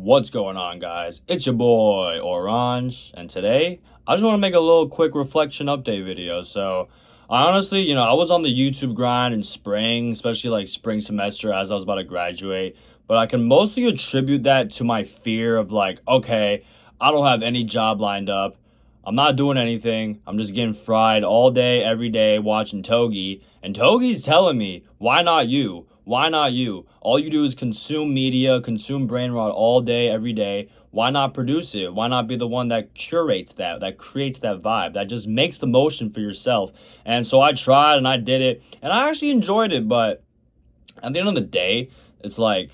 What's going on, guys? It's your boy Orange, and today I just want to make a little quick reflection update video. So, I honestly, I was on the YouTube grind in spring, especially like spring semester as I was about to graduate, but I can mostly attribute that to my fear of like, okay, I don't have any job lined up. I'm not doing anything. I'm just getting fried all day, every day, watching Togi. And Togi's telling me, why not you? Why not you? All you do is consume media, consume brain rot all day, every day. Why not produce it? Why not be the one that curates that creates that vibe, that just makes the motion for yourself? And so I tried and I did it, and I actually enjoyed it, but at the end of the day, it's like,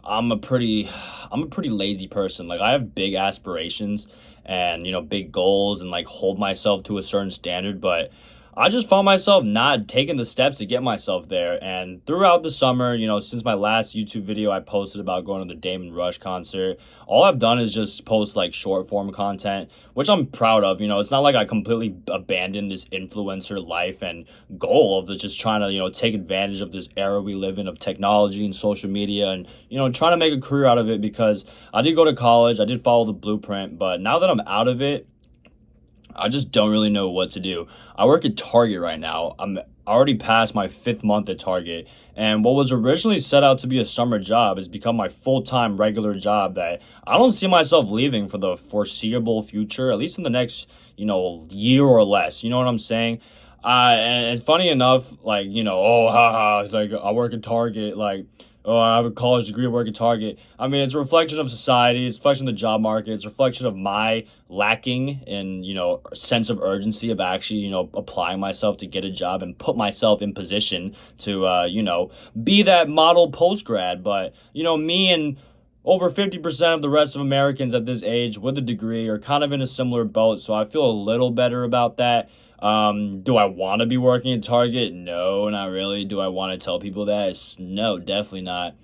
I'm a pretty lazy person. Like I have big aspirations and, big goals and like hold myself to a certain standard, but I just found myself not taking the steps to get myself there. And throughout the summer, since my last YouTube video I posted about going to the Damon Rush concert, all I've done is just post like short form content, which I'm proud of. It's not like I completely abandoned this influencer life and goal of just trying to, take advantage of this era we live in of technology and social media and, trying to make a career out of it, because I did go to college, I did follow the blueprint, but now that I'm out of it, I just don't really know what to do. I work at Target right now. I'm already past my 5th month at Target. And what was originally set out to be a summer job has become my full-time regular job that I don't see myself leaving for the foreseeable future, at least in the next, year or less. You know what I'm saying? And funny enough, like, oh, haha, like I work at Target, like, oh, I have a college degree, I work at Target. I mean, it's a reflection of society, it's a reflection of the job market, it's a reflection of my lacking in, sense of urgency of actually, applying myself to get a job and put myself in position to, be that model post-grad. But, me and over 50% of the rest of Americans at this age with a degree are kind of in a similar boat, so I feel a little better about that. Do I want to be working at Target? No, not really. Do I want to tell people that? No, definitely not.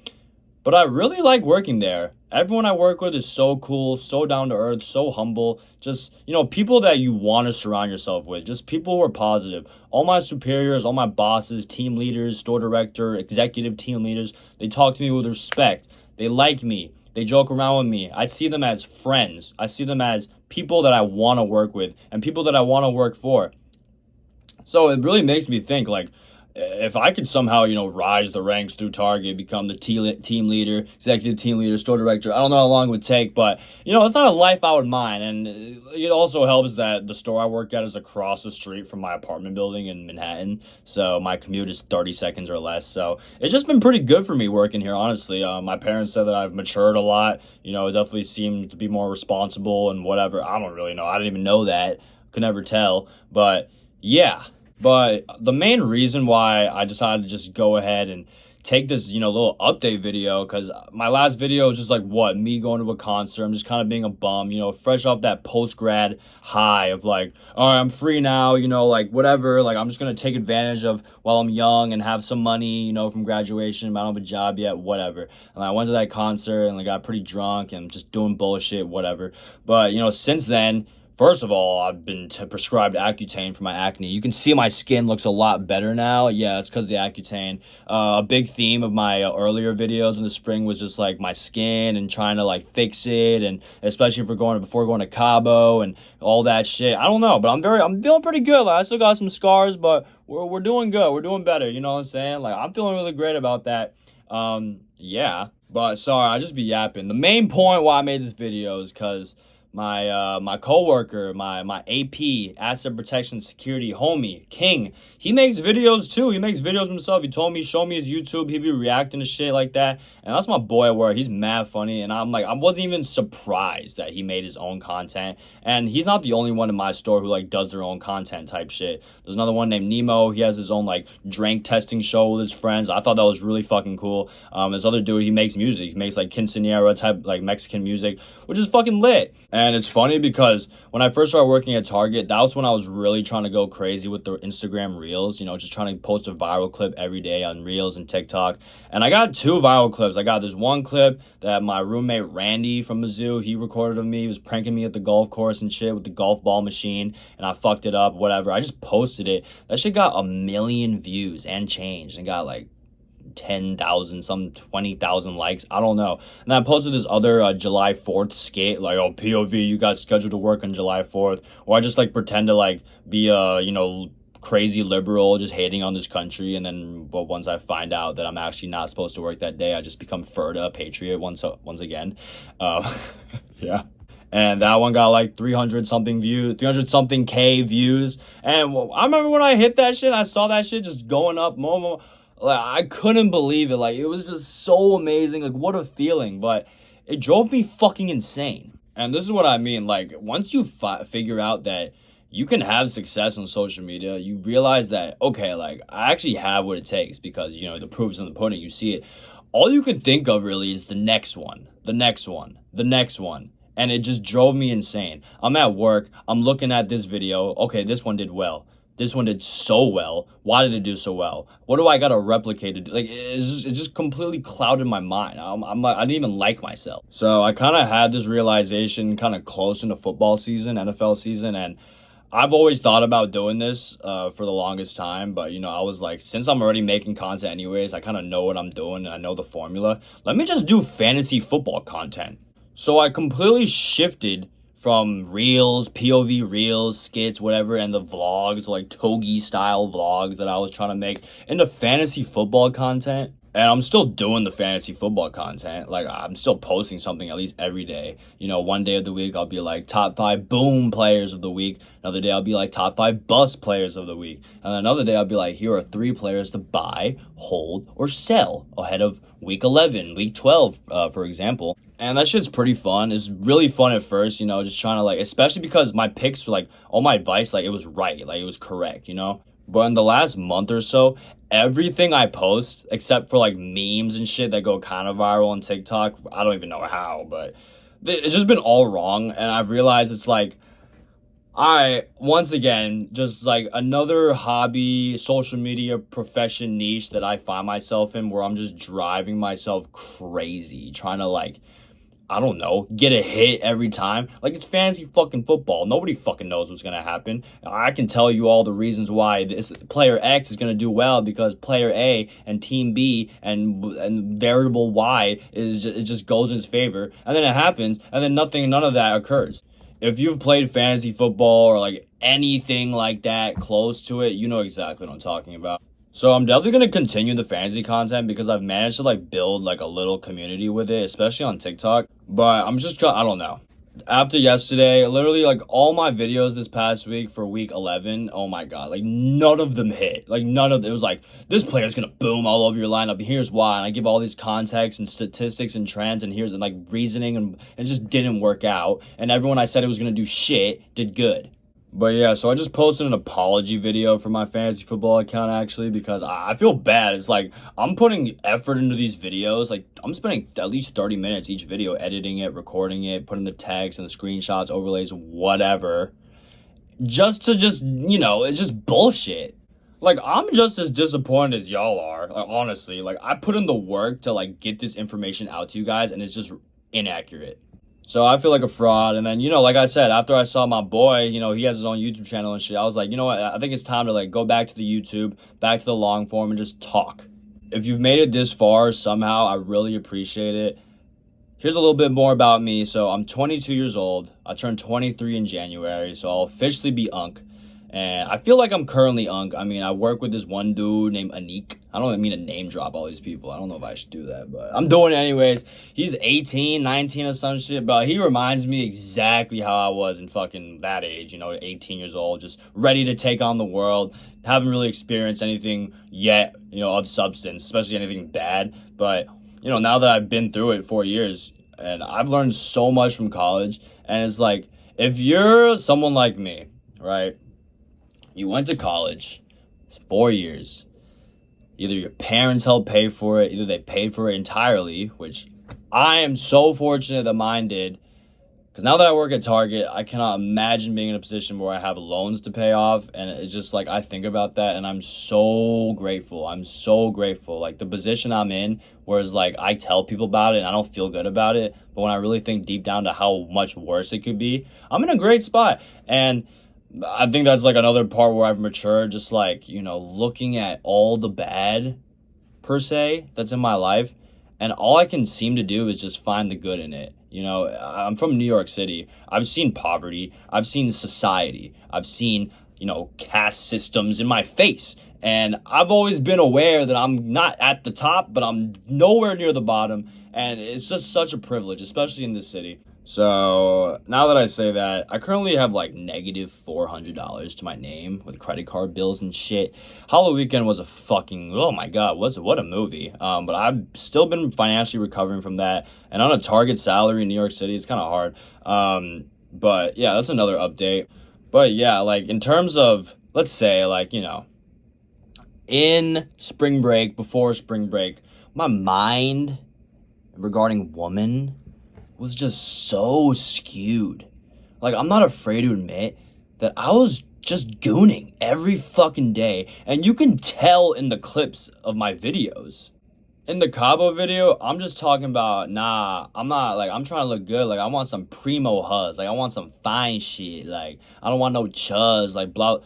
But I really like working there. Everyone I work with is so cool, so down to earth, so humble. Just, people that you want to surround yourself with. Just people who are positive. All my superiors, all my bosses, team leaders, store director, executive team leaders, they talk to me with respect. They like me. They joke around with me. I see them as friends. I see them as people that I want to work with and people that I want to work for. So it really makes me think, like, if I could somehow, rise the ranks through Target, become the team leader, executive team leader, store director, I don't know how long it would take, but, it's not a life I would mind. And it also helps that the store I work at is across the street from my apartment building in Manhattan. So my commute is 30 seconds or less. So it's just been pretty good for me working here, honestly. My parents said that I've matured a lot. It definitely seemed to be more responsible and whatever. I don't really know. I didn't even know that. Could never tell. But yeah, but the main reason why I decided to just go ahead and take this, little update video, because my last video was just like, me going to a concert. I'm just kind of being a bum, fresh off that post-grad high of like, all right, I'm free now, like whatever. Like I'm just going to take advantage of while I'm young and have some money, from graduation. I don't have a job yet, whatever. And I went to that concert and I got pretty drunk and just doing bullshit, whatever. But, since then, first of all, I've been prescribed Accutane for my acne. You can see my skin looks a lot better now. Yeah, it's because of the Accutane. A big theme of my earlier videos in the spring was just like my skin and trying to like fix it, and especially before going to Cabo and all that shit. I don't know, but I'm feeling pretty good. Like I still got some scars, but we're doing good. We're doing better. You know what I'm saying? Like I'm feeling really great about that. Yeah. But sorry, I just be yapping. The main point why I made this video is because my coworker, my AP, asset protection security homie, King, he makes videos too. He makes videos himself. He told me, show me his YouTube. He'd be reacting to shit like that. And that's my boy at work. He's mad funny. And I'm like, I wasn't even surprised that he made his own content. And he's not the only one in my store who like does their own content type shit. There's another one named Nemo. He has his own like drink testing show with his friends. I thought that was really fucking cool. This other dude, he makes music. He makes like quinceañera type like Mexican music, which is fucking lit. And it's funny because when I first started working at Target, that was when I was really trying to go crazy with the Instagram Reels, just trying to post a viral clip every day on Reels and TikTok. And I got 2 viral clips. I got this one clip that my roommate Randy from Mizzou, he recorded of me. He was pranking me at the golf course and shit with the golf ball machine, and I fucked it up, whatever. I just posted it. That shit got 1 million views and changed and got like 10,000, some 20,000 likes. I don't know. And I posted this other July 4th skit, like, oh, POV, you guys scheduled to work on July 4th. Or I just like pretend to like be a, crazy liberal just hating on this country, and then once I find out that I'm actually not supposed to work that day, I just become Ferda, patriot once again. Yeah. And that one got like 300 something K views. And I remember when I hit that shit, I saw that shit just going up more. Like, I couldn't believe it. Like, it was just so amazing. Like, what a feeling. But it drove me fucking insane. And this is what I mean. Like, once you figure out that you can have success on social media, you realize that, okay, like, I actually have what it takes, because, the proof's in the pudding. You see it. All you can think of really is the next one, the next one, the next one. And it just drove me insane. I'm at work. I'm looking at this video. Okay, this one did well. This one did so well. Why did it do so well? What do I gotta replicate to do? Like, it just completely clouded my mind. I didn't even like myself. So I kind of had this realization kind of close into football season, NFL season, and I've always thought about doing this for the longest time, but, I was like, since I'm already making content anyways, I kind of know what I'm doing, and I know the formula. Let me just do fantasy football content. So I completely shifted from reels, POV reels, skits, whatever, and the vlogs, like Togi style vlogs that I was trying to make, into fantasy football content. And I'm still doing the fantasy football content. Like, I'm still posting something at least every day. One day of the week, I'll be like top 5 boom players of the week. Another day, I'll be like top 5 bust players of the week. And another day, I'll be like, here are 3 players to buy, hold, or sell ahead of week 11, week 12, for example. And that shit's pretty fun. It's really fun at first, just trying to, like, especially because my picks were like, all my advice, like, it was right. Like, it was correct, But in the last month or so, everything I post, except for like memes and shit that go kind of viral on TikTok, I don't even know how, but it's just been all wrong. And I've realized it's like, once again, just like another hobby, social media profession niche that I find myself in, where I'm just driving myself crazy, trying to, like, I don't know, get a hit every time. Like, it's fantasy fucking football. Nobody fucking knows what's going to happen. I can tell you all the reasons why this player X is going to do well, because player A and team B and variable Y it just goes in his favor. And then it happens, and then none of that occurs. If you've played fantasy football or like anything like that close to it, you know exactly what I'm talking about. So I'm definitely going to continue the fantasy content, because I've managed to like build like a little community with it, especially on TikTok. But I'm just, I don't know. After yesterday, literally like all my videos this past week for week 11, oh my God, like none of them hit. Like none of it was like, this player's going to boom all over your lineup, and here's why. And I give all these context and statistics and trends, and here's like reasoning, and it just didn't work out. And everyone I said it was going to do shit did good. But yeah, so I just posted an apology video for my fantasy football account, actually, because I feel bad. It's like, I'm putting effort into these videos. Like, I'm spending at least 30 minutes each video, editing it, recording it, putting the text and the screenshots, overlays, whatever. Just to it's just bullshit. Like, I'm just as disappointed as y'all are, like, honestly. Like, I put in the work to, like, get this information out to you guys, and it's just inaccurate. So I feel like a fraud. And then, like I said, after I saw my boy, he has his own YouTube channel and shit, I was like, you know what? I think it's time to like go back to the YouTube, back to the long form, and just talk. If you've made it this far somehow, I really appreciate it. Here's a little bit more about me. So I'm 22 years old. I turned 23 in January, so I'll officially be Unc. And I feel like I'm currently Unc. I mean, I work with this one dude named Anik. I don't mean to name drop all these people. I don't know if I should do that, but I'm doing it anyways. He's 18, 19 or some shit, but he reminds me exactly how I was in fucking that age, 18 years old, just ready to take on the world. Haven't really experienced anything yet, of substance, especially anything bad. But, now that I've been through it 4 years, and I've learned so much from college, and it's like, if you're someone like me, right? You went to college, 4 years. Either your parents helped pay for it, either they paid for it entirely, which I am so fortunate that mine did. Because now that I work at Target, I cannot imagine being in a position where I have loans to pay off. And it's just like, I think about that and I'm so grateful. I'm so grateful. Like, the position I'm in, whereas like I tell people about it and I don't feel good about it. But when I really think deep down to how much worse it could be, I'm in a great spot. And I think that's like another part where I've matured, just like, looking at all the bad per se that's in my life, and all I can seem to do is just find the good in it. You know, I'm from New York City. I've seen poverty. I've seen society. I've seen, caste systems in my face. And I've always been aware that I'm not at the top, but I'm nowhere near the bottom. And it's just such a privilege, especially in this city. So now that I say that, I currently have like negative $400 to my name with credit card bills and shit. Halloween weekend was a fucking, oh my god, what a movie. But I've still been financially recovering from that, and on a target salary in New York City, it's kind of hard. But yeah, that's another update. But yeah, like in terms of, let's say, like, in spring break, before spring break, my mind regarding woman was just so skewed. Like, I'm not afraid to admit that I was just gooning every fucking day. And you can tell in the clips of my videos. In the Cabo video, I'm just talking about, I'm not, like, I'm trying to look good. Like, I want some primo huzz. Like, I want some fine shit. Like, I don't want no chuzz. Like, blah.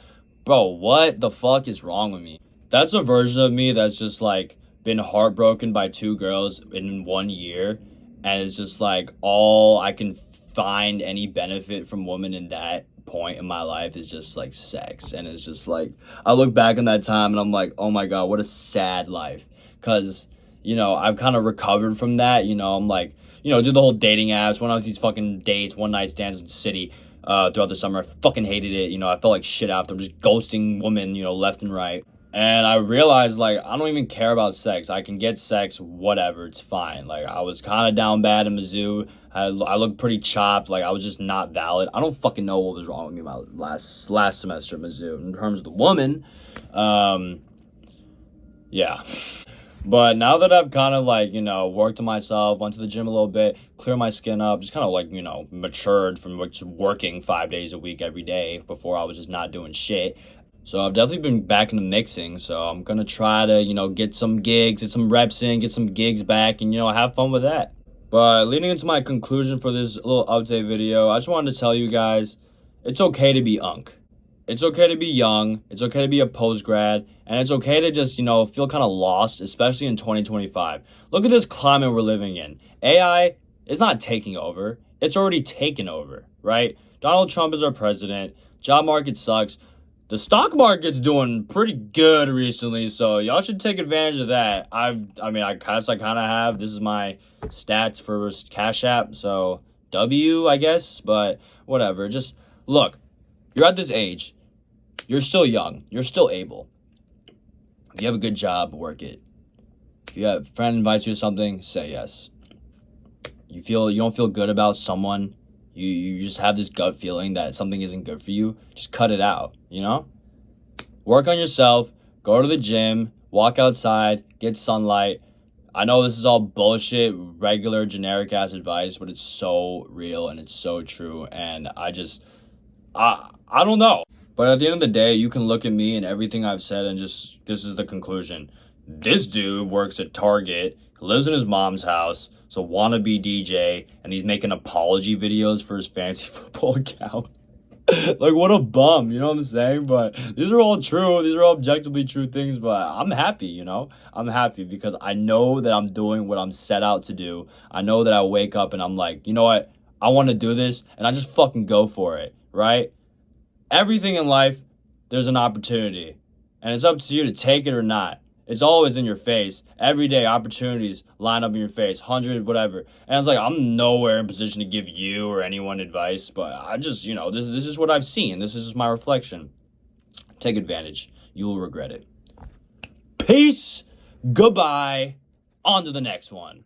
Bro, what the fuck is wrong with me? That's a version of me that's just, like, been heartbroken by 2 girls in 1 year. And it's just like all I can find any benefit from women in that point in my life is just like sex. And it's just like I look back on that time and I'm like, oh my god, what a sad life. Because, I've kind of recovered from that. I'm like, do the whole dating apps, went on these fucking dates, one night stands in the city throughout the summer. I fucking hated it. I felt like shit after. I'm just ghosting women, left and right. And I realized, like, I don't even care about sex. I can get sex, whatever, it's fine. Like, I was kind of down bad in Mizzou. I looked pretty chopped. Like, I was just not valid. I don't fucking know what was wrong with me my last semester at Mizzou. In terms of the woman, yeah. But now that I've kind of, like, worked on myself, went to the gym a little bit, cleared my skin up, just kind of, like, matured from working 5 days a week every day before I was just not doing shit. So I've definitely been back into mixing, so I'm going to try to, get some gigs, get some reps in, get some gigs back, and, have fun with that. But leading into my conclusion for this little update video, I just wanted to tell you guys, it's okay to be Unc. It's okay to be young, it's okay to be a post-grad, and it's okay to just, feel kind of lost, especially in 2025. Look at this climate we're living in. AI is not taking over, it's already taken over, right? Donald Trump is our president, job market sucks. The stock market's doing pretty good recently, so y'all should take advantage of that. I guess I kind of have. This is my stats for Cash App, so W, I guess, but whatever. Just look, you're at this age. You're still young. You're still able. If you have a good job, work it. If you have a friend invites you to something, say yes. You don't feel good about someone, you just have this gut feeling that something isn't good for you, just cut it out, Work on yourself, go to the gym, walk outside, get sunlight. I know this is all bullshit, regular, generic-ass advice, but it's so real and it's so true, and I don't know. But at the end of the day, you can look at me and everything I've said and just, this is the conclusion. This dude works at Target, lives in his mom's house, so wannabe DJ, and he's making apology videos for his fantasy football account. Like, what a bum, you know what I'm saying? But these are all true. These are all objectively true things, but I'm happy, I'm happy because I know that I'm doing what I'm set out to do. I know that I wake up and I'm like, you know what? I want to do this, and I just fucking go for it, right? Everything in life, there's an opportunity, and it's up to you to take it or not. It's always in your face. Every day, opportunities line up in your face, 100, whatever. And it's like, I'm nowhere in position to give you or anyone advice, but I just, this is what I've seen. This is just my reflection. Take advantage. You will regret it. Peace. Goodbye. On to the next one.